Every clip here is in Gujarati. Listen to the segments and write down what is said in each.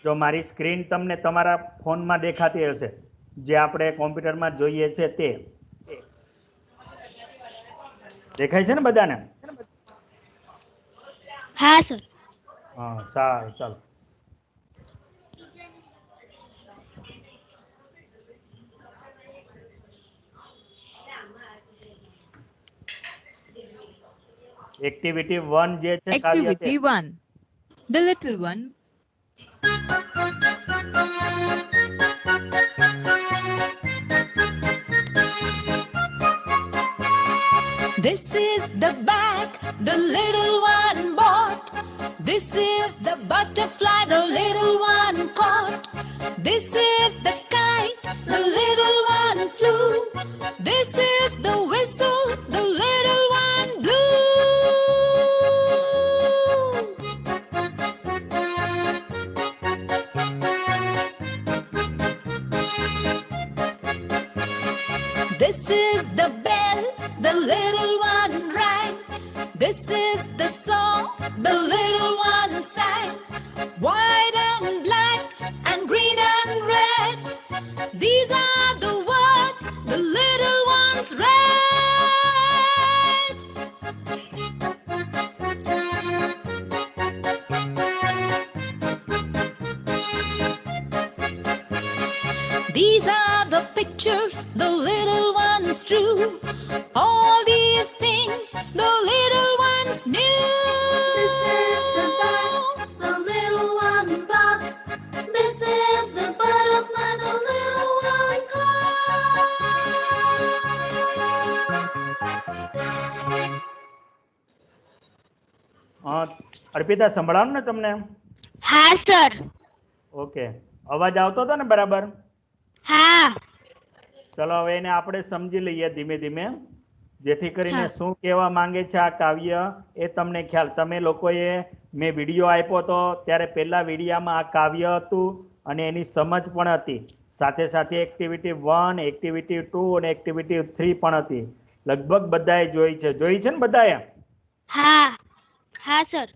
જો મારી સ્ક્રીન તમને તમારા ફોનમાં દેખાતી હશે, જે આપણે કોમ્પ્યુટરમાં જોઈએ છે તે દેખાય છે ને બધાને? હા સર. હા સારું, ચાલો. એક્ટિવિટી 1 જે છે કાવ્ય તે Activity 1. The little one. This is the bag the little one bought. This is the butterfly the little one caught. This is the kite the little one flew. This is the whistle the little one blew. This is the bell the little one rang. This is the song the little one sang. White and black and green and red, these are the words the little ones read. These are the pictures the little ones drew. All these things the little ones knew. This is the bag the little one bought. This is the butterfly the little one caught. Arpita સંભળાવ ને તમને? હા સર. ઓકે, અવાજ આવતો હતો ને બરાબર? હા. ચલો હવે એને આપણે સમજી લઈએ ધીમે ધીમે, જેથી કરીને હા. શું કહેવા માંગે છે આ કાવ્ય એ તમને ખ્યાલ. તમે લોકોએ મેં વિડીયો આપ્યો હતો ત્યારે પહેલા વિડીયામાં આ કાવ્ય હતું અને એની સમજ પણ હતી, સાથે સાથે એક્ટિવિટી 1, એક્ટિવિટી 2 અને એક્ટિવિટી 3 પણ હતી. લગભગ બધાએ જોઈ છે ને બધાએ? હા. હા સર.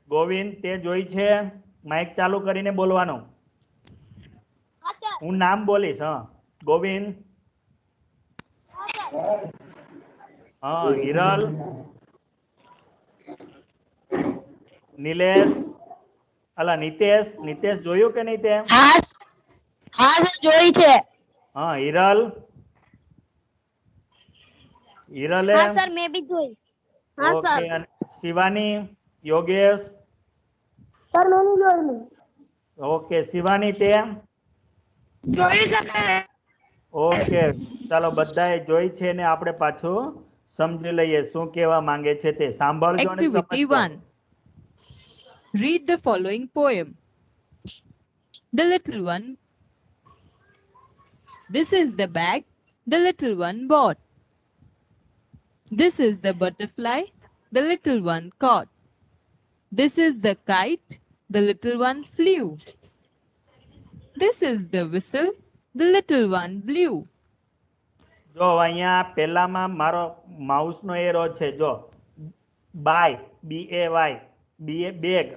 ગોવિંદ તે જોઈ છે? માઇક ચાલુ કરીને બોલવાનું. હા સર. હું નામ બોલીશ. હા ગોવિંદ, હા હિરલ, નિલેશ, અલા નિતેશ જોયું કે નહીં તે? હા. હા સર જોઈ છે. હા હિરલે હા સર મેં બી જોઈ. હા સર. ઓકે. અને શિવાની, યોગેશ? સર મેં નહીં જોયેલી. ઓકે શિવાની તે? જોઈ શકે. ઓકે, ચાલો બધાએ જોઈ છે ને આપણે પાછું સમજી લઈએ શું કહેવા માંગે છે તે. સાંભળજો અને Activity સમજજો. 1. Read the following poem. The little one. This is the bag the little one bought. This is the butterfly the little one caught. This is the kite the little one flew. This is the whistle the little one blew. જો અહીંયા પહેલામાં મારો માઉસનો એરો છે, જો બાય BAY, બેગ,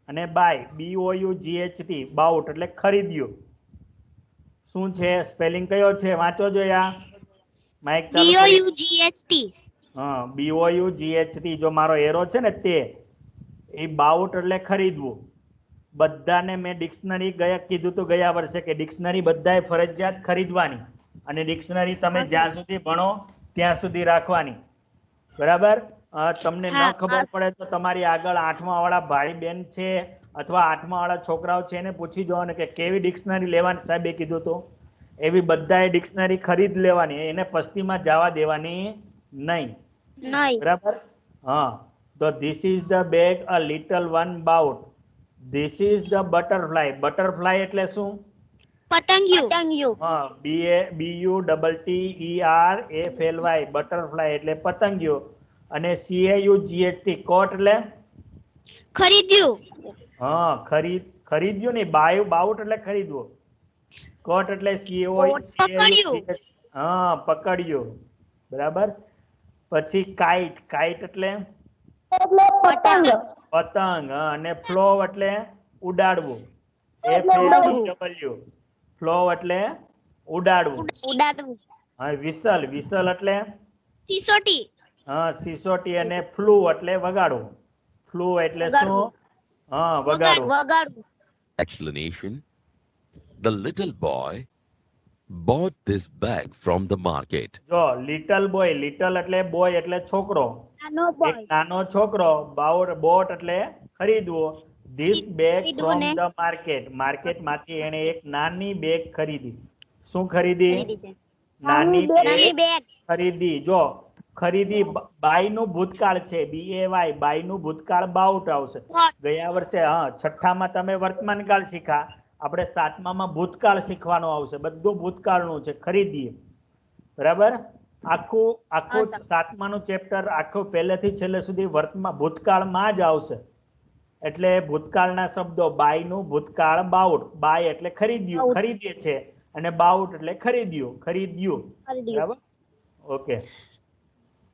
અને બાય BOUGHT, બાઉટ એટલે ખરીદ્યું. શું છે સ્પેલિંગ કયો છે? વાંચો જોયા. માઇક ચાલુ કરી. BOUGHT. હા BOUGHT. જો મારો એરો છે ને તે એ બાઉટ એટલે ખરીદવું. બધાને મેં ડિક્શનરી કીધું તો ગયા વર્ષે કે ડિક્શનરી બધાએ ફરજિયાત ખરીદવાની, અને ડિક્શનરી તમે જ્યાં સુધી ભણો ત્યાં સુધી રાખવાની. બરાબર? તમને ન હા. ખબર પડે તો તમારી આગળ 8મા વાળા ભાઈ બહેન છે અથવા 8મા વાળા છોકરાઓ છે એને પૂછી જવાનું કે કેવી ડિક્શનરી લેવાની સાહેબે કીધું તો. એવી બધાએ ડિક્શનરી ખરીદ લેવાની, એને પસ્તીમાં જવા દેવાની નહીં. નહીં. બરાબર? હા. તો this is the bag a little one about. This is the butterfly. Butterfly એટલે શું? પતંગિયું. હા BUTTERAFLY, બટરફ્લાય એટલે પતંગિયો. અને CAUGHT, કોટ એટલે ખરીદ્યું. હા ખરીદ્યું નહીં, બાઉટ એટલે ખરીદવું. કોટ એટલે પકડ્યું. હા પકડ્યું. બરાબર? પછી કાઇટ એટલે પતંગ. પતંગ. અને ફ્લો એટલે ઉડાડવું. FLOW. ફ્લો એટલે ઉડાડવું. ઉડાડવું. હા, વિસલ, વિસલ એટલે સિસોટી. હા, સિસોટી. અને ફ્લુ એટલે વગાડવું. ફ્લુ એટલે શું? હા, વગાડવું. વગાડવું. Explanation. The little boy bought this bag from the market. જો લિટલ બોય, લિટલ એટલે બોય એટલે છોકરો, નાનો એક બોય. નાનો છોકરો. બોટ એટલે ખરીદવો. ધીસ બેગ ખરીદવું ફ્રોમ ને? ધ માર્કેટ, માર્કેટ માંથી એને એક નાની બેગ ખરીદી. શું ખરીદી? નાની નાની બેગ બેગ. ખરીદી. જો ખરીદી બાયનું ભૂતકાળ છે, BAY. બાયનું ભૂતકાળ બાઉટ આવશે. ગયા વર્ષે છઠ્ઠામાં તમે વર્તમાન કાળ શીખા, આપણે સાતમામાં ભૂતકાળ શીખવાનું આવશે. બધું ભૂતકાળનું છે. ખરીદી, બરાબર. આખું સાતમાનું ચેપ્ટર આખું પહેલેથી છેલ્લે સુધી ભૂતકાળમાં જ આવશે. એટલે ભૂતકાળના શબ્દો, બાયનું ભૂતકાળ બાઉટ. બાય એટલે ખરીદ્યું, ખરીદીએ છે, અને બાઉટ એટલે ખરીદ્યું, ખરીદ્યું. બરાબર? Okay.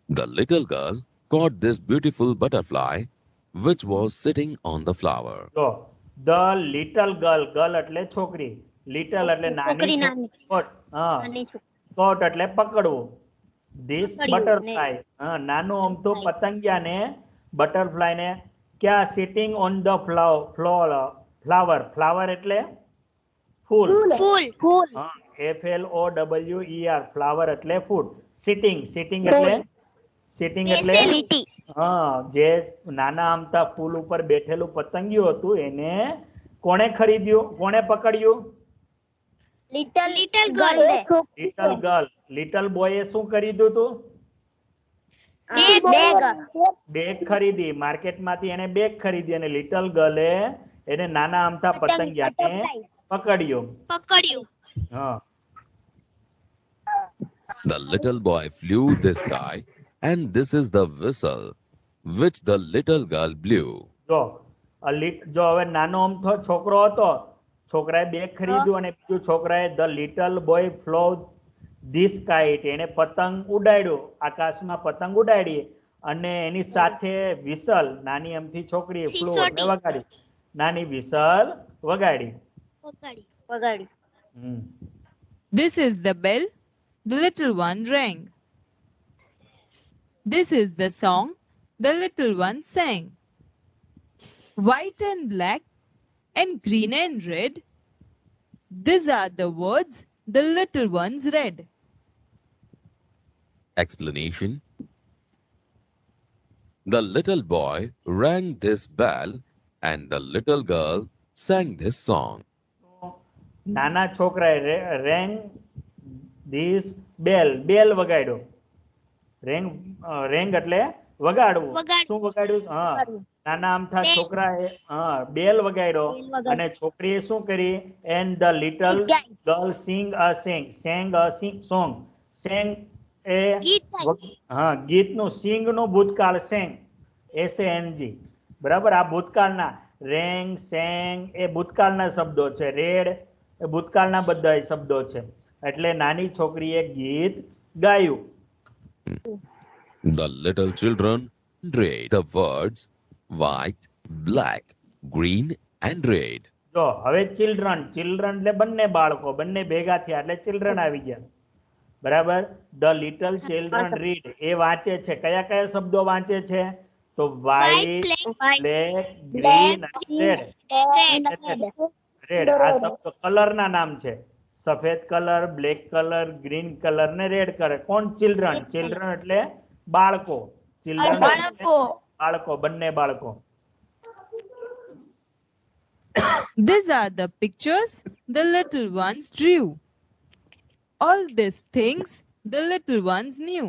The little girl caught this beautiful butterfly which was sitting on the flower. તો ધ લિટલ ગર્લ, ગર્લ એટલે છોકરી, લિટલ એટલે નાની, નાની. હા, નાની છોકરી. કોટ એટલે પકડવું. ધીસ પકડ્યું બટરફ્લાય, હા, નાનું અમથું પતંગિયાને, બટરફ્લાયને ક્યાં sitting on the flower. Flower એટલે ફૂલ. ફૂલ. હા, FLOWER. ફ્લાવર એટલે ફૂલ. સિટિંગ, સિટિંગ એટલે સિટિંગ એટલે બેસેલીટી. હા, જે નાના અમથા ફૂલ ઉપર બેઠેલું પતંગિયું હતું એને કોણે ખરીદ્યું, કોણે પકડ્યું? Little girl. Little girl. Little બોયે શું ખરીદ્યું હતું? બેગ. બેગ ખરીદી. માર્કેટમાંથી એને બેગ ખરીદી, અને લિટલ ગર્લે એને નાના અમથા પતંગિયાને પકડ્યો. હા. The little boy flew this kite, and this is the whistle which the little girl blew. જો હવે નાનો અમથો છોકરો હતો, છોકરાએ બેગ ખરીદ્યું, અને બીજું છોકરાએ the little boy flow this kite, એને પતંગ ઉડાડ્યો, આકાશમાં પતંગ ઉડાડી, અને એની સાથે વિસલ, નાની અમથી છોકરીએ ફ્લો એટલે વગાડી, નાની વિસલ વગાડી. This is the bell, the little one rang. This is the song, the little one sang. White and black and green and red, these are the words the little ones read. Explanation. The little boy rang this bell, and the little girl sang this song. નાના છોકરાએ રેંગ ધીસ બેલ, બેલ વગાડ્યો. રેંગ એટલે વગાડવું. શું વગાડ્યું? હા, નાના અમથા છોકરાએ બેલ વગાડ્યો, અને છોકરીએ શું કરી? And the little girl sang a song. sang એ ગીતનું, સિંગ નું ભૂતકાળ સેંગ, SANG. બરાબર. આ ભૂતકાળના રેંગ, સેંગ એ ભૂતકાળના શબ્દો છે. રેડ એ ભૂતકાળના બધા શબ્દો છે. એટલે નાની છોકરીએ ગીત ગાયું. The little children read the words white, black, green, and red. જો હવે ચિલ્ડ્રન, ચિલ્ડ્રન એટલે બંને બાળકો, બંને ભેગા થયા એટલે ચિલ્ડ્રન આવી ગયા. બરાબર. ધ લિટલ ચિલ્ડ્રન રીડ, એ વાંચે છે. કયા કયા શબ્દો વાંચે છે? તો વ્હાઈટ, બ્લેક, ગ્રીન અને રેડ. રેડ આ શબ્દો કલરના નામ છે. સફેદ colour, black colour, green colour ને રેડ કલર. કોણ? ચિલ્ડ્રન. ચિલ્ડ્રન એટલે બાળકો. ચિલ્ડ્રન બાળકો, બંને બાળકો. These are the pictures the little ones drew. All these things the little ones knew.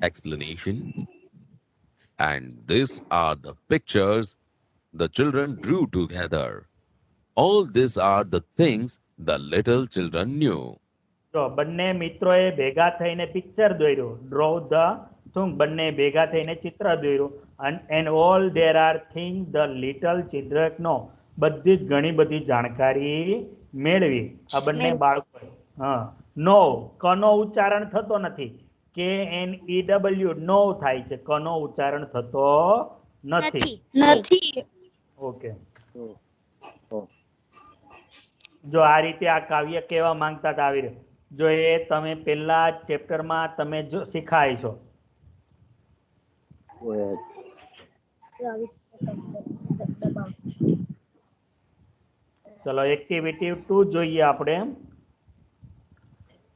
Explanation. And these are the pictures the children drew together. All these are the things the little children knew. તો બંને મિત્રોએ ભેગા થઈને પિક્ચર દોર્યું. ડ્રો ધ થિંગ, બંને ભેગા થઈને ચિત્ર દોર્યું. and all there are things the little children know. બધી જ ઘણી બધી જાણકારી મેળવી આ બંને બાળકોએ. નો, કનો ઉચ્ચારણ થતો નથી. KNEW નો થાય છે. કનો ઉચ્ચારણ થતો નથી. ઓકે. જો આ રીતે આ કાવ્ય કેવા માંગતા હતા આવી રીતે. જો એ તમે પહેલા ચેપ્ટરમાં તમે જો શીખાય છો. ચલો એક્ટિવિટી 2 જોઈએ આપણે.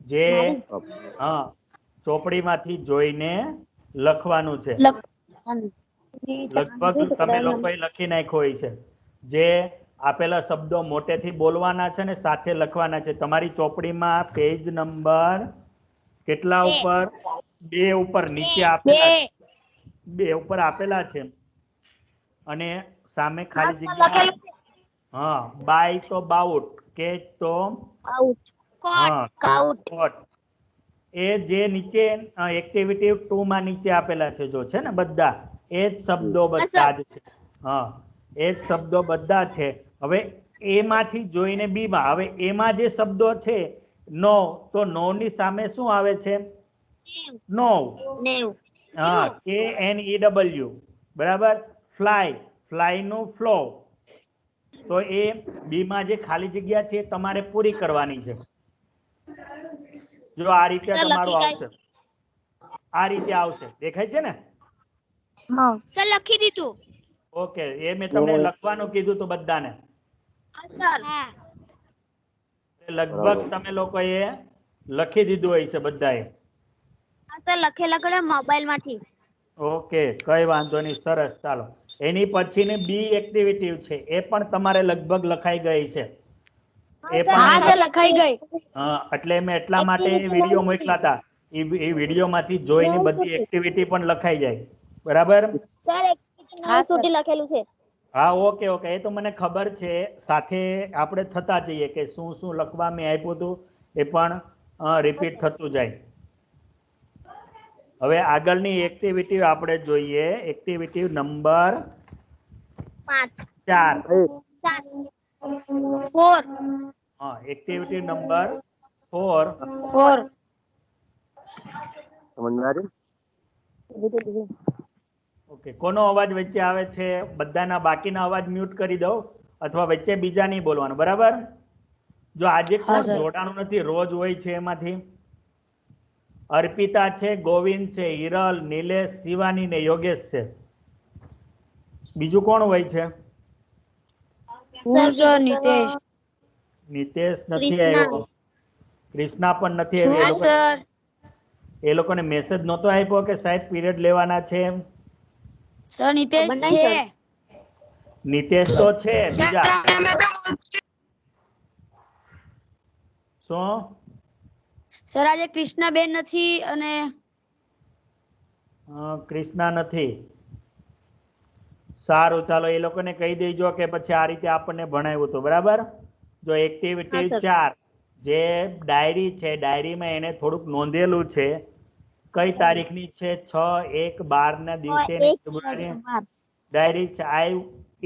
જે હા ચોપડીમાંથી જોઈને લખવાનું છે. લગભગ તમે લોકોએ લખી નાખ્યો હોય છે. જે આપેલા શબ્દો મોટેથી બોલવાના છે ને સાથે લખવાના છે. તમારી ચોપડીમાં પેજ નંબર કેટલા ઉપર? 2 ઉપર નીચે આપેલા છે. 2 ઉપર આપેલા છે અને સામે ખાલી જગ્યા. હા બાય તો બાઉટ, કે તો હા કોટ. એ જે નીચે એક્ટિવિટી 2 માં નીચે આપેલા છે જો છે ને બધા એ જ શબ્દો બધા જ છે. હા એ જ શબ્દો બધા છે. હવે એમાંથી જોઈને બીમાં, હવે એમાં જે શબ્દો છે નો, તો નો ની સામે શું આવે છે? નો. હા KNEW બરાબર. ફ્લાય, ફ્લાય નું ફ્લો. તો એ બીમાં જે ખાલી જગ્યા છે તમારે પૂરી કરવાની છે. જો આ રીતે તમારું આવશે. આ રીતે આવશે. દેખાય છે ને? સર લખી દીધું. ઓકે એ મેં તમને લખવાનું કીધું તો બધાને. હા લગભગ તમે લોકોએ લખી દીધું હોય છે બધાએ. સર લખેલા કરે મોબાઈલ માંથી. ઓકે કઈ વાંધો નહીં. સરસ. ચાલો એની પછીની બી એક્ટિવિટી છે એ પણ તમારે લગભગ લખાઈ ગઈ છે. એ પણ લખાઈ ગઈ. હા એટલે મેં એટલા માટે વિડીયો મોકલા હતા. એ વિડીયો માંથી જોઈને બધી એક્ટિવિટી પણ લખાઈ જાય. બરાબર. સર લખેલું છે. હા ઓકે ઓકે એ તો મને ખબર છે. સાથે આપણે થતા જઈએ કે શું શું લખવા મેં આપ્યું હતું એ પણ રિપીટ થતું જાય. હવે આગળની એક્ટિવિટી આપણે જોઈએ. Activity number 4. 4. હા એક્ટિવિટી નંબર 4. ઓકે કોનો અવાજ વચ્ચે આવે છે? બધાના બાકીના અવાજ મ્યુટ કરી દો અથવા વચ્ચે બીજા નહીં બોલવાનું. બરાબર. જો આજે કોણ જોડાણું નથી? રોજ હોય છે એમાંથી. અર્પિતા છે, ગોવિંદ છે, હિરલ, નિલેશ, શિવાની ને યોગેશ છે. બીજું કોણ હોય છે? નિતેશ. નિતેશ નથી આવ્યો. ક્રિષ્ના પણ નથી આવી. એ લોકોને મેસેજ નહોતો આપ્યો કે સાહેબ પીરિયડ લેવાના છે એમ? સર નિતેશ છે. નિતેશ તો છે. બીજા શું? સર આજે કૃષ્ણાબેન નથી અને ક્રિષ્ના નથી. સારું ચાલો એ લોકોને કહી દેજો કે પછી આ રીતે આપણને ભણાવ્યું હતું. બરાબર. જો એક્ટિવિટી 4 જે ડાયરી છે, ડાયરીમાં એને થોડુંક નોંધેલું છે. કઈ તારીખની છે? 6/1/12 ના દિવસે ડાયરી છે.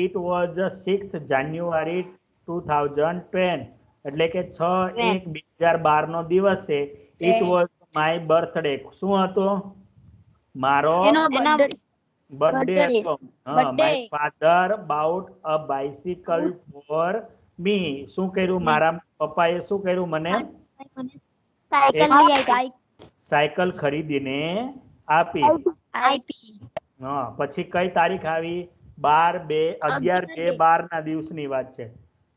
It was 6th January 2010. એટલે કે 6/1/2012 નો દિવસ છે. It was my birthday. શું હતો? મારો બર્થડે હતો. My father about a bicycle for me. શું કર્યું? મારા પપ્પાએ શું કર્યું? મને સાયકલ ખરીદીને આપી. હા પછી કઈ તારીખ આવી? 11/2/12 ના દિવસની વાત છે.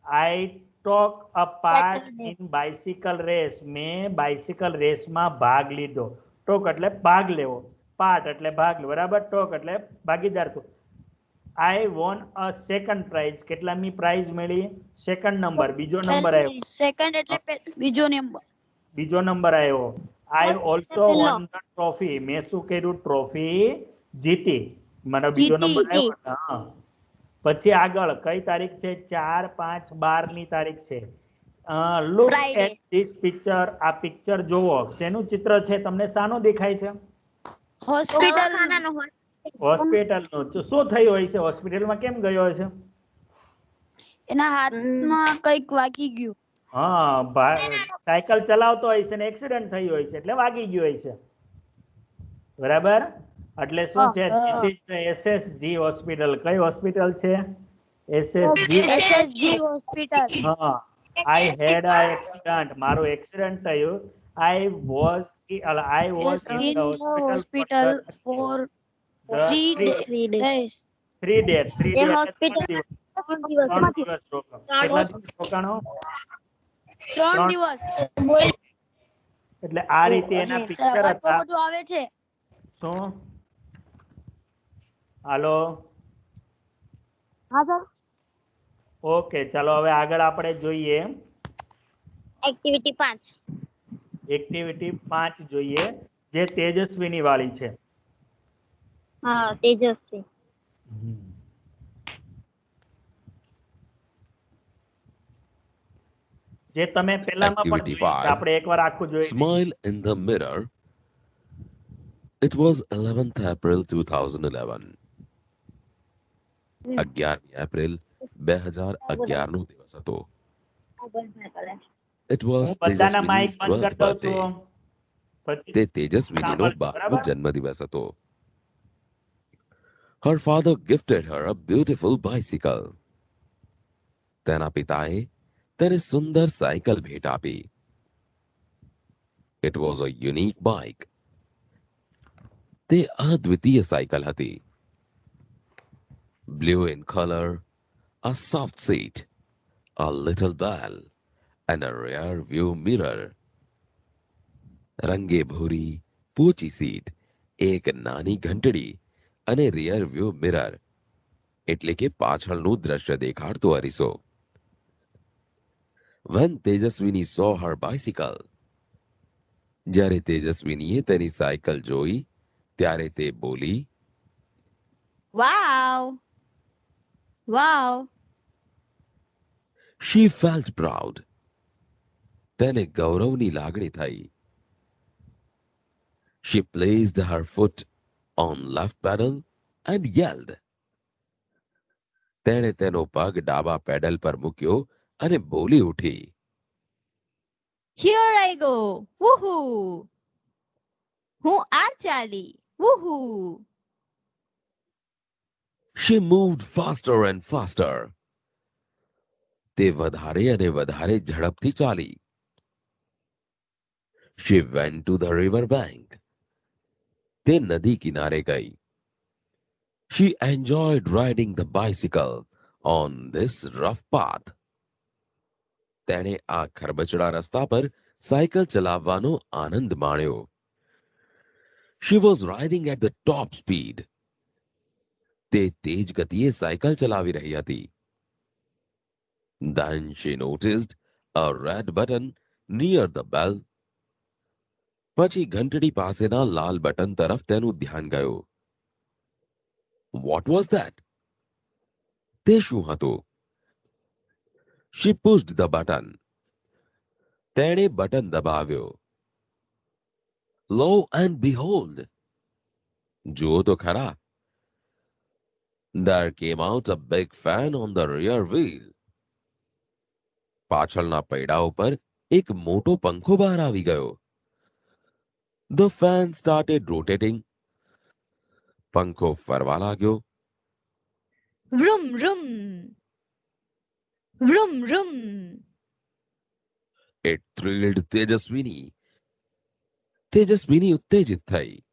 I took a part in bicycle race. મેં બાઇસિકલ રેસમાં ભાગ લીધો. ટોક એટલે ભાગ લેવો, પાર્ટ એટલે ભાગ લેવો. બરાબર. ટોક એટલે ભાગીદાર. I won a second prize. કેટલામી પ્રાઇઝ મળી? Second number. બીજો નંબર આવ્યો. સેકન્ડ એટલે બીજો નંબર. બીજો નંબર આવ્યો. I also won the trophy. મેં શું કર્યું? ટ્રોફી જીતી. મને બીજો નંબર આવ્યો. હા પછી આગળ કઈ તારીખ છે? 4/5/12 ની તારીખ છે. Look at this picture. આ પિક્ચર જોવો. શેનું ચિત્ર છે? તમને શાનું દેખાય છે? હોસ્પિટલનું. શું થયું હોય છે? હોસ્પિટલમાં કેમ ગયો છે? એના હાથમાં કઈક વાગી ગયું. હા સાયકલ ચલાવતો હોય છે ને એક્સિડન્ટ થયું હોય છે એટલે વાગી ગયું હોય છે. બરાબર. એટલે શું છે? This is the SSG hospital. કઈ હોસ્પિટલ છે? SSG SSG hospital. હા I had a accident. મારું એક્સિડન્ટ થયું. I was in In the the hospital hospital for the 3 days. 3 days. 3 A days એટલે હોસ્પિટલ 3 દિવસ. 3 દિવસ રોકાણો. કેટલા દિવસ રોકાણો? 3 3 દિવસ. એટલે આ રીતે એના સર પિક્ચર અવાજ બહુ હતા. બધું આવે છે. શું? હાલો. હા સર ઓકે ચાલો હવે આગળ આપણે જોઈએ. એક્ટિવિટી 5 એક્ટિવિટી 5 જોઈએ જે તેજસ્વીની વાળી છે. હા તેજસ્વી જે તમે પહેલામાં પણ Activity જોઈ છે. 5. આપણે એકવાર આખું જોઈ લઈએ. Smile in the mirror. It was 11th April 2011. 11મી April 2011 નો દિવસ હતો. It was હું બધાના માઇક Tejaswini's બંધ 12th કરી દઉં birthday. છું. પછી તે તેજસ્વીનીનો સાંભળજો, 12મો બરાબર? જન્મદિવસ હતો. Her father gifted her a beautiful bicycle. તેના પિતાએ તેને સુંદર સાયકલ ભેટ આપી. It was a unique bike. તે અદ્વિતીય સાયકલ હતી. Blue in color, a soft seat, a little bell, and a rear view mirror. રંગે ભૂરી પોચી સીટ, એક નાની ઘંટડી અને રિયર વ્યૂ મિરર એટલે કે પાછળનું દ્રશ્ય દેખાડતો અરીસો. When Tejaswini saw her bicycle, જ્યારે તેજસ્વીનીએ તેની સાયકલ જોઈ ત્યારે તે બોલી, Wow! Wow! she felt proud. તેને ગૌરવની લાગણી થઈ. She placed her foot on left pedal and yelled. તેણે તેનો પગ ડાબા પેડલ પર મૂક્યો અને બોલી ઉઠી. Here I go! Woohoo! હું આ ચાલી! Woohoo! She moved faster and faster. તે વધારે અને વધારે ઝડપથી ચાલી. She went to the river bank. તે નદી કિનારે ગઈ. She enjoyed riding the bicycle on this rough path. તેણે આ ખરબચડા રસ્તા પર સાયકલ ચલાવવાનો આનંદ માણ્યો. She was riding at the top speed. તે તેજ ગતિએ સાયકલ ચલાવી રહી હતી. Then she noticed a red button near the bell. પછી ઘંટડી પાસેના લાલ બટન તરફ તેનું ધ્યાન ગયું. What was that? તે શું હતું? She pushed the button. તેણે બટન દબાવ્યો. Lo and behold. જુઓ તો ખરા. There came out a big fan on the rear wheel. પાછળના પૈડા ઉપર એક મોટો પંખો બહાર આવી ગયો. The fan started rotating. પંખો ફરવા लाग्यो. Vroom, vroom! Vroom, vroom! It thrilled Tejaswini. તેજસ્વીની ઉત્તેજિત થઈ.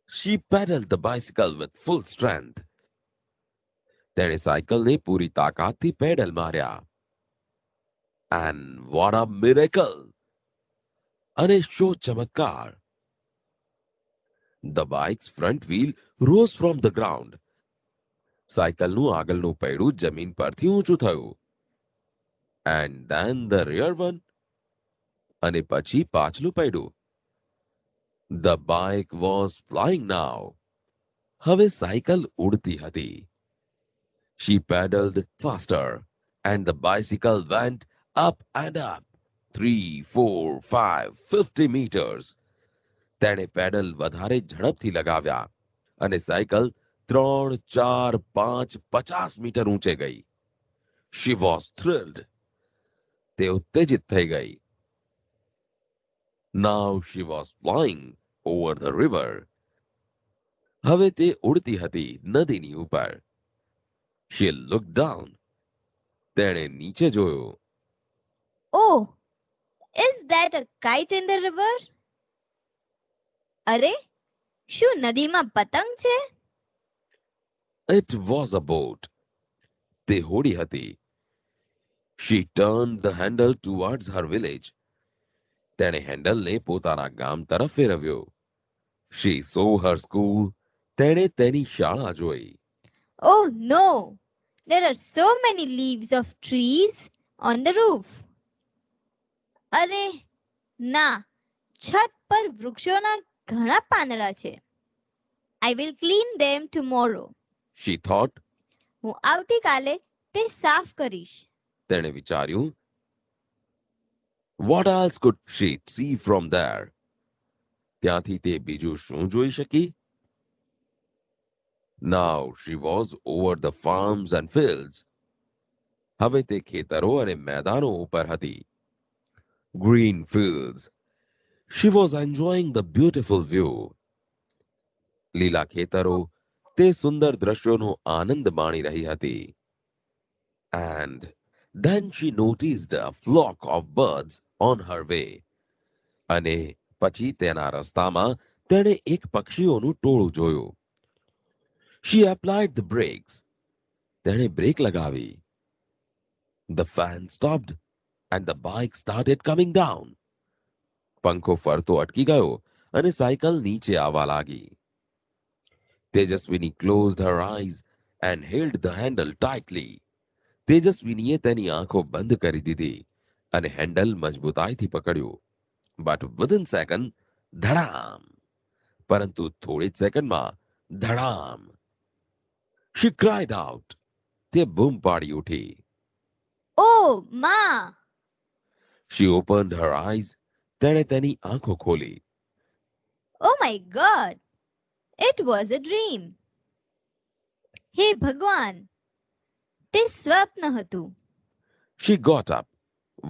She pedaled the bicycle with full strength. તેણે સાયકલને પૂરી તાકાતથી પેડલ માર્યા. And what a miracle! અને શું ચમત્કાર! The bike's front wheel rose from the ground. સાયકલનું આગળનું પૈડું જમીન પરથી ઊંચું થયું. And then the rear one. અને પછી પાછલું પૈડું. The bike was flying now. હવે સાયકલ ઉડતી હતી. She pedaled faster and the bicycle went up and up 3, 4, 5, 50 meters. તેણે પેડલ વધારે ઝડપથી લગાવ્યા અને સાયકલ 3, 4, 5, 50 મીટર ઊંચે ગઈ. She was thrilled. તે ઉત્તેજિત થઈ ગઈ. Now she was flying over the river. હવે તે ઉડતી હતી નદીની ઉપર. She looked down. તેણે નીચે જોયો. Oh, is that a kite in the river? અરે, શું નદીમાં પતંગ છે? It was a boat. તે હોડી હતી. She turned the handle towards her village. તેણે હેન્ડલને પોતાના ગામ તરફ ફેરવ્યો. She saw her school. તેણે તેની શાળા જોઈ. Oh no, there are so many leaves of trees on the roof. અરે, ના, છત પર વૃક્ષોના ઘણા પાંદડા છે. I will clean them tomorrow. She thought. હું આવતીકાલે તે સાફ કરીશ. તેણે વિચાર્યું. What else could she see from there? ત્યાંથી તે બીજું શું જોઈ શકી? Now she was over the farms and fields. હવે તે ખેતરો અને મેદાનો ઉપર હતી. Green fields. She was enjoying the beautiful view. લીલા ખેતરો, તે સુંદર દ્રશ્યોનો આનંદ માણી રહી હતી. And then she noticed a flock of birds on her way. અને પછી તેના રસ્તામાં તેણે એક પક્ષીઓનું ટોળું જોયું. She applied the brakes. તેણે બ્રેક લગાવી. The fan stopped and the bike started coming down. પંખો ફરતો અટકી ગયો અને સાયકલ નીચે આવવા લાગી. તેજસ્વીની closed her eyes and held the handle tightly. તેજસ્વીનીએ તેની આંખો બંધ કરી દીધી અને હેન્ડલ મજબૂતાઈથી પકડ્યું. But within second, ધડામ. પરંતુ થોડી જ સેકન્ડમાં ધડામ. She cried out. તે બૂમ પાડી ઉઠી. Oh, Ma! She opened her eyes. તેણે તેની આંખો ખોલી. Oh my God! It was a dream. હે ભગવાન! તે સ્વપ્ન હતું. She got up,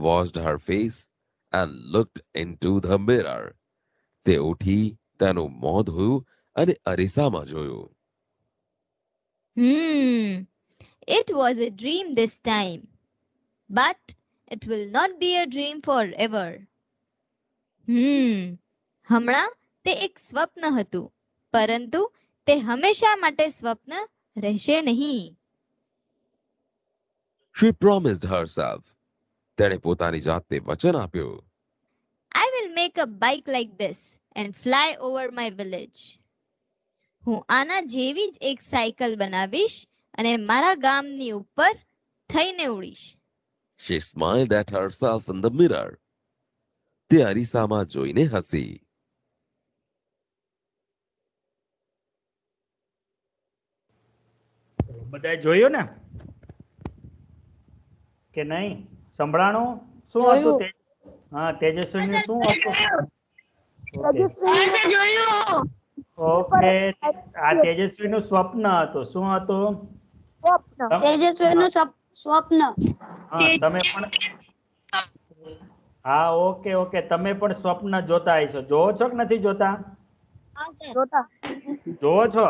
washed her face and looked into the mirror. તે ઉઠી, તેનું મોં ધોયું અને અરીસામાં જોયું. It was a dream this time. But it will not be a dream forever. હમણાં તે એક સ્વપ્ન હતું, પરંતુ તે હંમેશા માટે સ્વપ્ન રહેશે નહીં. She promised herself. તેણે પોતાની જાતને વચન આપ્યું. I will make a bike like this and fly over my village. હું આના જેવી જ એક સાયકલ બનાવીશ અને મારા ગામની ઉપર થઈને ઉડીશ. She smiled at herself in the mirror. તે અરીસામાં જોઈને હસી. બધાએ જોયું ને કે નહીં? સંભળાણું? શું હતું જોયું. તે? હા, તેજસ્વીને શું હતું? ઓકે, આ તેજસ્વીનું સ્વપ્ન હતું. શું હતું? તેજસ્વીનું સ્વપ્ન. હા, તમે પણ હા, ઓકે ઓકે, તમે પણ સ્વપ્ન જોતા હશો. જોવો છો કે નથી જોતા? જોવો છો?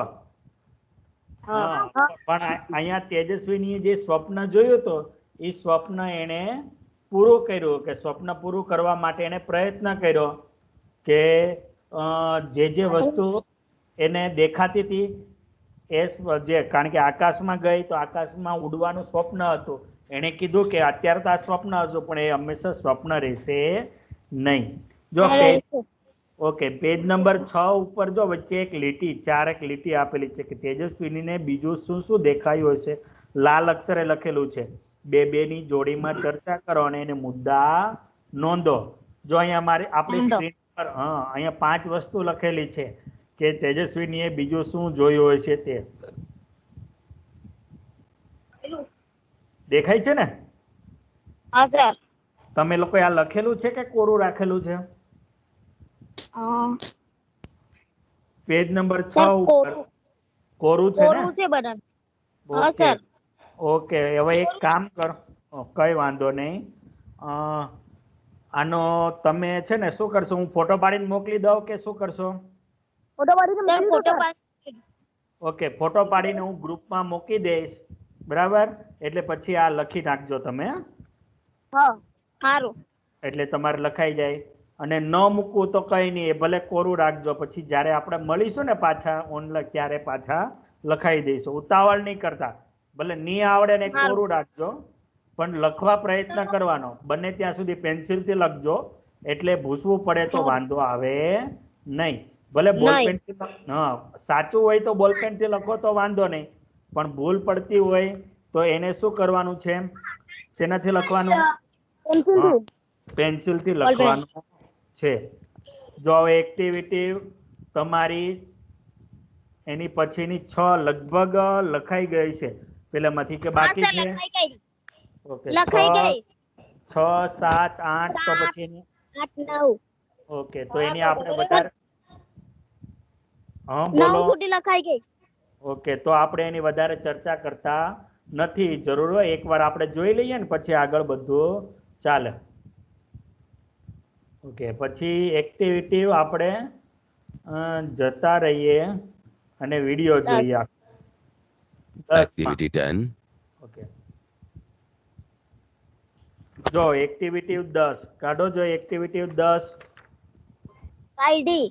હા, પણ અહીંયા તેજસ્વીની જે સ્વપ્ન જોયું તો એ સ્વપ્ન એને પૂરું કર્યું. કે સ્વપ્ન પૂરું કરવા માટે એને પ્રયત્ન કર્યો કે જે વસ્તુ એને દેખાતી હતી એ જે, કારણ કે આકાશમાં ગઈ તો આકાશમાં ઉડવાનું સ્વપ્ન હતું. એને કીધું કે અત્યારે તો આ સ્વપ્ન હતું પણ એ હંમેશા સ્વપ્ન રહેશે નહીં. જો ઓકે, પેજ નંબર 6 ઉપર જો વચ્ચે એક લીટી, 4 એક લીટી આપેલી છે કે તેજસ્વીનીને બીજું શું શું દેખાયું હશે. લાલ અક્ષરે લખેલું છે, બે ની જોડીમાં ચર્ચા કરો અને એને મુદ્દા નોંધો. જો અહીંયા આપણી સ્ક્રીન પર અહીંયા 5 વસ્તુ લખેલી છે કે તેજસ્વીનીએ બીજું શું જોયું હશે તે દેખાય છે ને? હા સર. તમે લોકો આ લખેલું છે કે કોરું રાખેલું છે? પેજ નંબર 6 ઉપર કોરું છે ને? ઓકે ઓકે, હવે એક કામ કરો, કઈ વાંધો નહીં. આનો તમે છે ને શું કરશો? હું ફોટો પાડીને મોકલી દઉં કે શું કરશો? ઓકે, ફોટો પાડીને હું ગ્રુપમાં મૂકી દઈશ. બરાબર, એટલે પછી આ લખી નાખજો તમે, હા સારું. એટલે તમારે લખાઈ જાય. અને ન મૂકવું તો કઈ નહીં, એ ભલે કોરું રાખજો, પછી જ્યારે આપણે મળીશું ને પાછા ઓનલાઈન ત્યારે પાછા લખાઈ દઈશું. ઉતાવળ નહીં કરતા, ભલે નહીં આવડે ને હારું. કોરું રાખજો, પણ લખવા પ્રયત્ન કરવાનો. બને ત્યાં સુધી પેન્સિલથી લખજો, એટલે ભૂસવું પડે તો વાંધો આવે નહીં. ભલે બોલ નહીં. પેનથી, હા સાચું હોય તો બોલ પેનથી લખો તો વાંધો નહીં, પણ ભૂલ પડતી હોય તો એને શું કરવાનું છે, શેનાથી લખવાનું? પેન્સિલથી. પેન્સિલથી Ball pen. લખવાનું છે. જો હવે એક્ટિવિટી તમારી એની પછીની 6 લગભગ લખાઈ ગઈ છે, પેલામાંથી કે બાકી છે? લખાઈ ગઈ. ઓકે, લખાઈ ગઈ. 6, 7, 8 તો પછી એની 8, 9. ઓકે, તો એની આપણે વધારે, હા 9 બોલો. સુધી લખાઈ ગઈ. ઓકે, તો આપણે એની વધારે ચર્ચા કરતા નથી. જરૂર હોય એકવાર આપણે જોઈ લઈએ ને પછી આગળ બધું ચાલે. ઓકે, પછી એક્ટિવિટી આપણે જતા રહીએ અને વિડીયો જોઈએ. 10 Activity 10. ઓકે, જો એક્ટિવિટી 10 કાઢો. જો એક્ટિવિટી 10 આઈડી.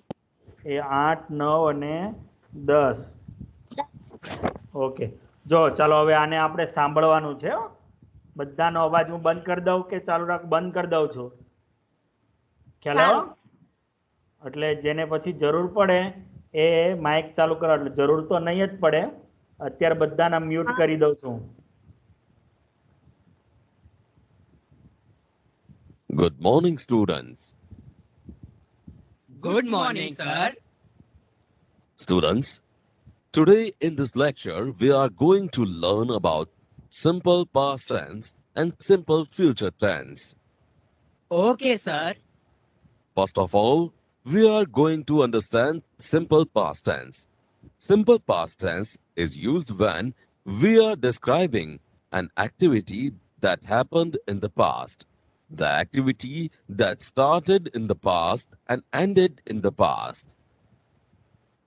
એ 8, 9 અને 10. ઓકે, જો ચાલો હવે આને આપણે સાંભળવાનું છે હો. બધાનો અવાજ હું બંધ કરી દઉં કે ચાલુ રાખ? બંધ કરી દઉં છું, ખ્યાલ આવ્યો? એટલે જેને પછી જરૂર પડે એ માઇક ચાલુ કરો, એટલે જરૂર તો નહીં જ પડે. અત્યારે બધાના મ્યુટ કરી દઉં છું. Good morning, students. Good morning, sir. Students, today in this lecture, we are going to learn about simple past tense and simple future tense. Okay, sir. First of all, we are going to understand simple past tense. Simple past tense is used when we are describing an activity that happened in the past. The activity that started in the past and ended in the past.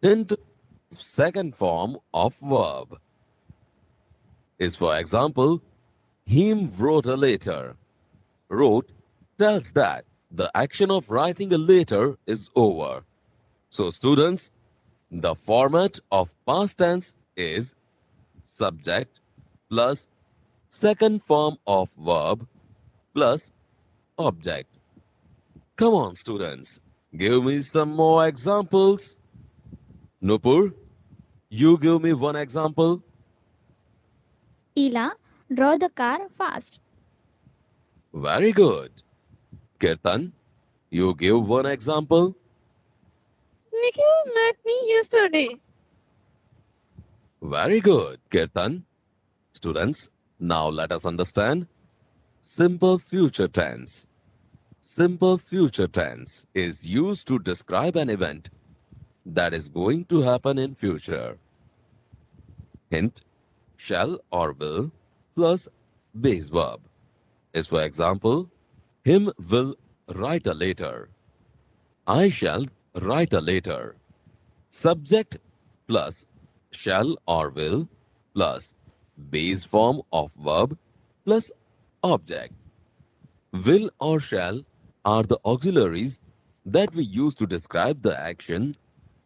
In the second form of verb is, for example, him wrote a letter. Wrote tells that the action of writing a letter is over. So students, the format of past tense is subject plus second form of verb plus object. Come on, students, give me some more examples. Nupur, you give me one example. Ila, draw the car fast. Very good. Kirtan, you give one example. Nikhil met me yesterday. Very good, Kirtan. Students, now let us understand simple future tense. Simple future tense is used to describe an event that is going to happen in future. Hint, shall or will plus base verb is, for example, him will write a letter. I shall write a letter. Subject plus shall or will plus base form of verb plus object. Will or shall are the auxiliaries that we use to describe the action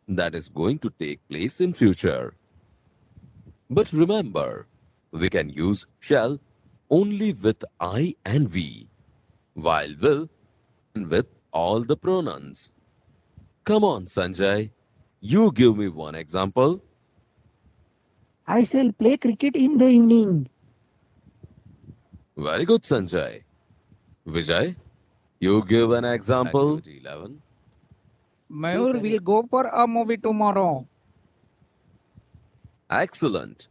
that is going to take place in future. But remember, we can use shall only with I and we, while will with all the pronouns. Come on, Sanjay, you give me one example. I shall play cricket in the evening. Very good, Sanjay. Vijay, you give an example. Activity 11. Mayur will go for a movie tomorrow. Excellent.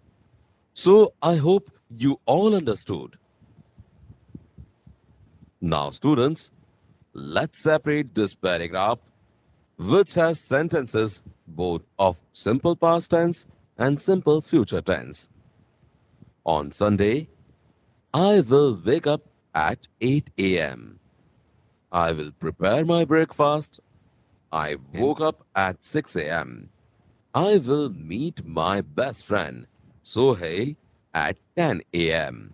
So I hope you all understood. Now, students, let's separate this paragraph, which has sentences both of simple past tense and simple future tense. On Sunday, I will wake up at 8 a.m. I will prepare my breakfast. I woke up at 6 a.m. I will meet my best friend, Sohei, at 10 a.m.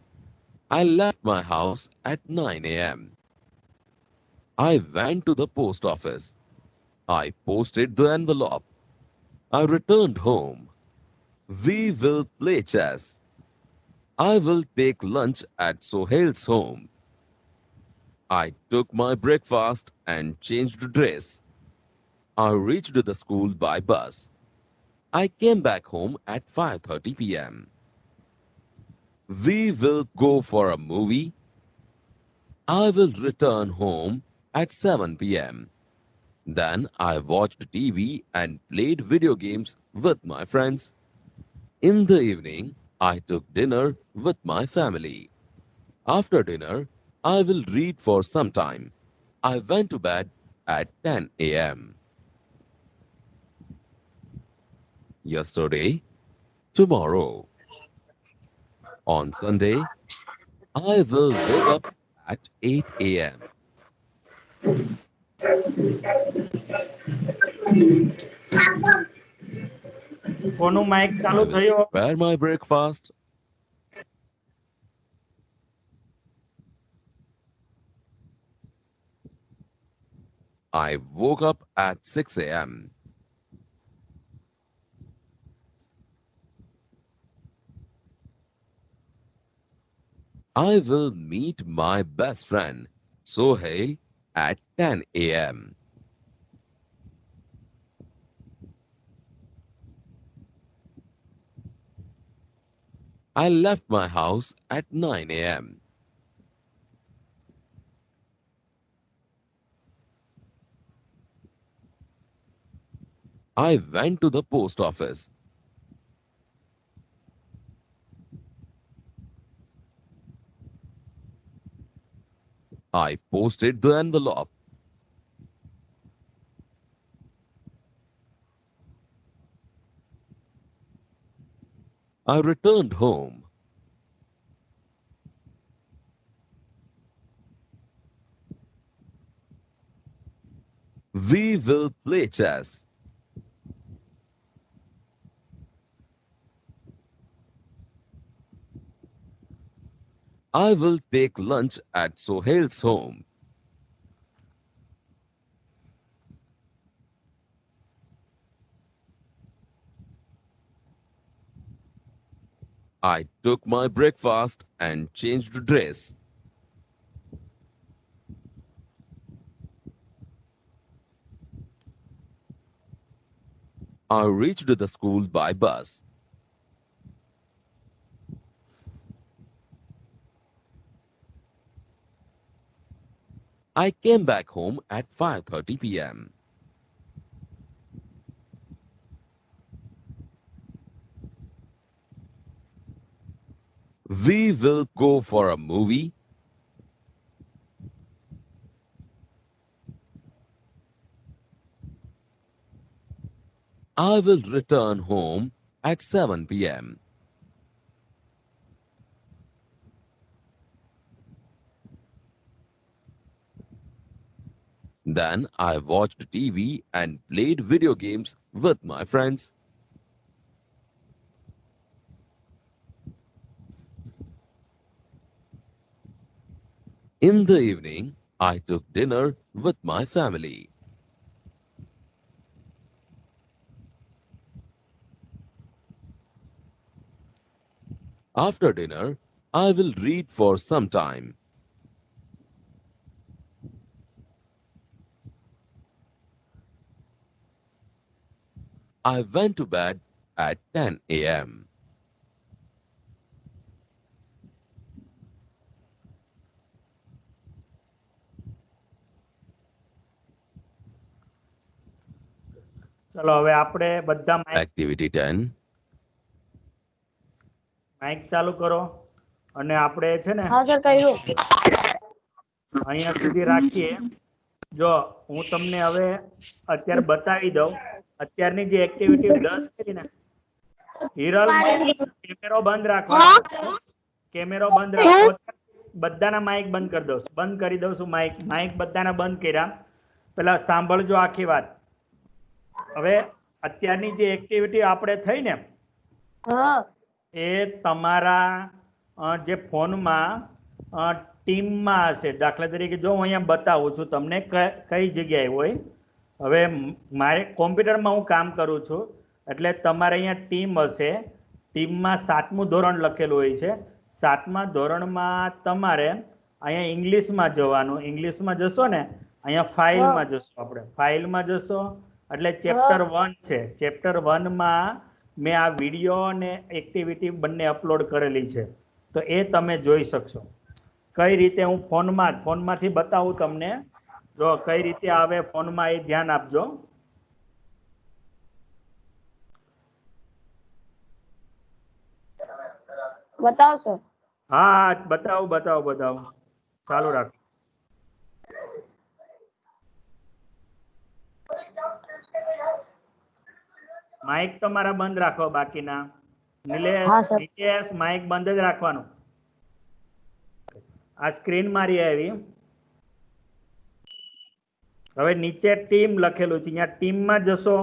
I left my house at 9 a.m. I went to the post office. I posted the envelope. I returned home. We will play chess. I will take lunch at Sohail's home. I took my breakfast and changed dress. I reached the school by bus. I came back home at 5:30 p.m. We will go for a movie. I will return home at 7 p.m. Then I watched TV and played video games with my friends. In the evening, I took dinner with my family. After dinner, I will read for some time. I went to bed at 10 a.m. Yesterday, tomorrow. On Sunday, I will wake up at 8 a.m. કોનું માઇક I ચાલુ will થયો? prepare my breakfast. I woke up at 6 a.m. I will meet my best friend, Sohail, at 10 a.m. I left my house at 9 a.m. I went to the post office. I posted the envelope. I returned home. We will play chess. I will take lunch at Sohail's home. I took my breakfast and changed dress. I reached the school by bus. I came back home at 5:30 p.m. We will go for a movie. I will return home at 7 p.m. Then I watched TV and played video games with my friends. In the evening, I took dinner with my family. After dinner, I will read for some time. I went to bed at 10 a.m. ચલો હવે આપણે બધા Activity 10. માઇક ચાલુ કરો અને આપણે છે ને હા સર કર્યું. અહીંયા સુધી રાખીએ. જો હું તમને હવે અત્યારે બતાવી દઉં અત્યારની જે એક્ટિવિટી 10 કરી ને હિરલ કેમેરો બંધ રાખવાનો. કેમેરો બંધ રાખો. બધાના માઇક બંધ કરી દઉં. બંધ કરી દઉં છું માઇક. માઇક બધાના બંધ કર્યા. પેલા સાંભળજો આખી વાત. હવે અત્યારની જે એક્ટિવિટી આપણે થઈ ને હા એ તમારા જે ફોનમાં ટીમમાં હશે. દાખલા તરીકે જો હું અહીંયા બતાવું છું તમને કઈ જગ્યાએ હોય. હવે મારે કોમ્પ્યુટરમાં હું કામ કરું છું એટલે તમારે અહીંયા ટીમ હશે. ટીમમાં 7મું ધોરણ લખેલું હોય છે. 7મા ધોરણમાં તમારે અહીંયા ઇંગ્લિશમાં જવાનું. ઇંગ્લિશમાં જશો ને અહીંયા ફાઇલમાં જશો. આપણે ફાઇલમાં જશો એટલે ચેપ્ટર 1 છે. ચેપ્ટર 1માં મેં આ વિડીયો અને એક્ટિવિટી બંને અપલોડ કરેલી છે, તો એ તમે જોઈ શકશો. કઈ રીતે હું ફોનમાંથી બતાવું તમને. જો કઈ રીતે આવે ફોનમાં એ ધ્યાન આપજો. બતાવશો? હા બતાવું. ચાલુ રાખો. માઇક તમારા બંધ રાખો. બાકીના નિલેશ માઇક બંધ જ રાખવાનું. આ સ્ક્રીન મારી આવી. હવે નીચે ટીમ લખેલું છે. અહીંયા ટીમમાં જશો.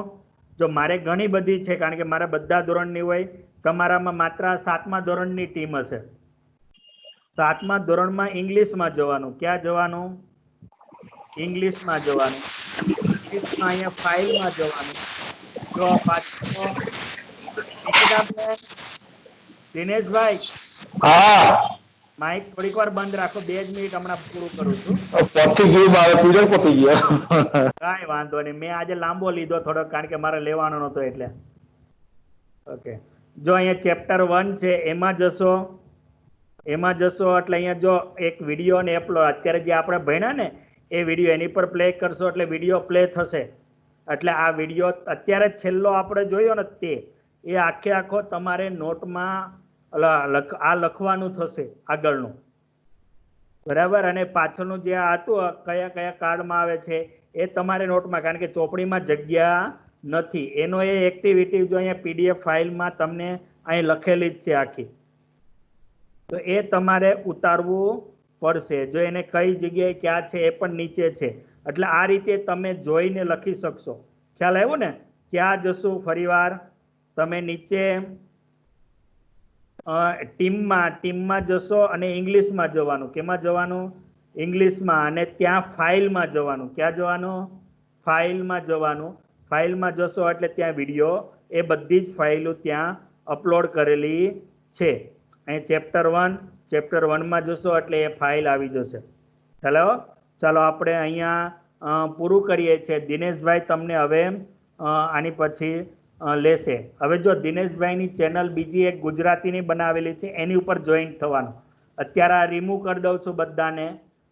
જો મારે ઘણી બધી છે કારણ કે મારા બધા ધોરણની હોય. તમારામાં માત્ર 7મા ધોરણની ટીમ હશે. 7મા ધોરણમાં ઇંગ્લિશમાં જવાનું. ક્યાં જવાનું? ઇંગ્લિશમાં જવાનું. ઇંગ્લિશમાં અહીંયા ફાઇલમાં જવાનું. તો પાછું દિનેશભાઈ માઇક થોડીક વાર બંધ રાખો. 2 જ મિનિટ હમણાં પૂરું કરું છું. કાંઈ વાંધો નહીં. મેં આજે લાંબો લીધો થોડો કારણ કે મારે લેવાનો નહોતો એટલે. ઓકે, જો અહીંયા ચેપ્ટર 1 છે એમાં જશો. એટલે અહીંયા જો એક વિડીયો ને અપલોડ અત્યારે જે આપણે ભણ્યા ને એ વિડીયો એની પર પ્લે કરશો એટલે વિડીયો પ્લે થશે. એટલે આ વિડીયો અત્યારે છેલ્લો આપણે જોયો ને તે એ આખો તમારે નોટમાં આ લખવાનું થશે આગળનું. બરાબર. અને પાછળનું જે હતું કયા કાર્ડમાં આવે છે એ તમારે નોટમાં, કારણ કે ચોપડીમાં જગ્યા નથી. એનો એ એક્ટિવિટી જો અહીંયા PDF ફાઇલમાં તમને અહીં લખેલી જ છે આખી, તો એ તમારે ઉતારવું પડશે. જો એને કઈ જગ્યાએ ક્યાં છે એ પણ નીચે છે. એટલે આ રીતે તમે જોઈને લખી શકશો. ખ્યાલ આવ્યો ને? ક્યાં જશું ફરીવાર? તમે નીચે ટીમમાં જશો અને ઇંગ્લિશમાં જવાનું. કેમાં જવાનું? ઇંગ્લિશમાં. અને ત્યાં ફાઇલમાં જવાનું. ક્યાં જવાનું? ફાઇલમાં જવાનું. ફાઇલમાં જશો એટલે ત્યાં વિડીયો એ બધી જ ફાઇલો ત્યાં અપલોડ કરેલી છે. અહીં ચેપ્ટર 1માં જશો એટલે એ ફાઇલ આવી જશે. ચાલો આપણે અહીંયા પૂરું કરીએ છીએ. દિનેશભાઈ તમને હવે આની પછી લેશે. હવે જો દિનેશભાઈની ચેનલ બીજી એક ગુજરાતીની બનાવેલી છે એની ઉપર જોઈન્ટ થવાનું. અત્યારે આ રિમૂવ કરી દઉં છું બધાને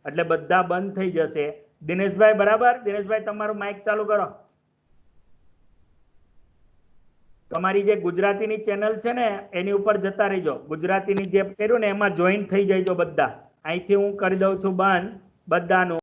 એટલે બધા બંધ થઈ જશે. દિનેશભાઈ બરાબર? દિનેશભાઈ તમારું માઇક ચાલુ કરો. તમારી જે ગુજરાતીની ચેનલ છે ને એની ઉપર જતા રહીજો. ગુજરાતીની જે કર્યું ને એમાં જોઈન્ટ થઈ જઈજો બધા. અહીંથી હું કરી દઉં છું બંધ બધાનું.